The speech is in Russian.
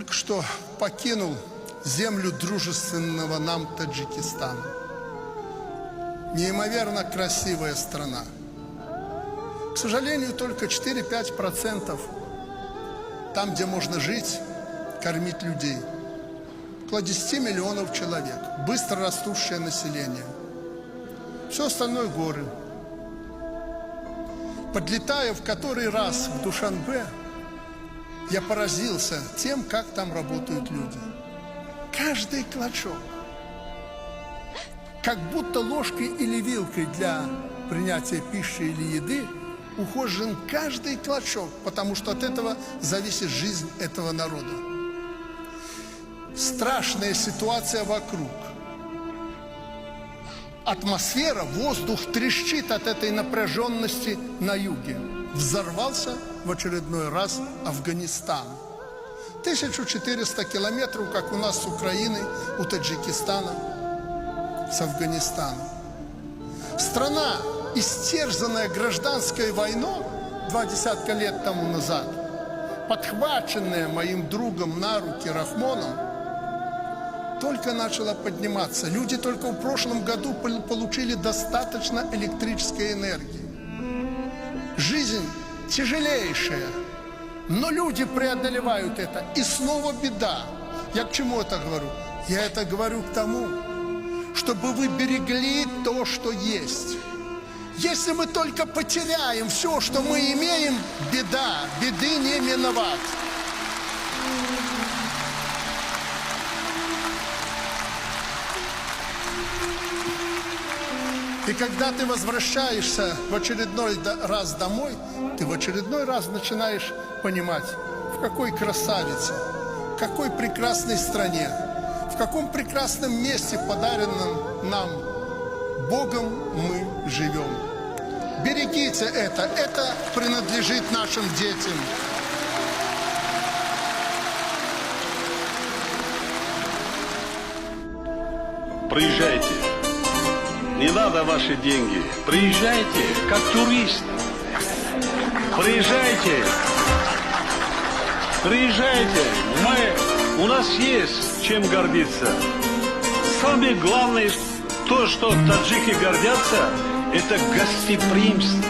Только что покинул землю дружественного нам Таджикистана. Неимоверно красивая страна. К сожалению, только 4-5% там, где можно жить, кормить людей. Около 10 миллионов человек. Быстро растущее население. Все остальное горы. Подлетая в который раз в Душанбе, я поразился тем, как там работают люди. Каждый клочок, как будто ложкой или вилкой для принятия пищи или еды, ухожен каждый клочок, потому что от этого зависит жизнь этого народа. Страшная ситуация вокруг. Атмосфера, воздух трещит от этой напряженности на юге. Взорвался в очередной раз Афганистан. 1400 километров, как у нас с Украиной, у Таджикистана, с Афганистаном. Страна, истерзанная гражданской войной 20 лет тому назад, подхваченная моим другом на руки Рахмоном, только начала подниматься. Люди только в прошлом году получили достаточно электрической энергии. Жизнь тяжелейшая, но люди преодолевают это. И снова беда. Я к чему это говорю? Я это говорю к тому, чтобы вы берегли то, что есть. Если мы только потеряем все, что мы имеем, беда, беды не миновать. И когда ты возвращаешься в очередной раз домой, ты в очередной раз начинаешь понимать, в какой красавице, в какой прекрасной стране, в каком прекрасном месте, подаренном нам Богом, мы живем. Берегите это принадлежит нашим детям. Приезжайте. Не надо ваши деньги. Приезжайте, как турист. Приезжайте. Приезжайте. У нас есть чем гордиться. Самое главное, то, что таджики гордятся, это гостеприимство.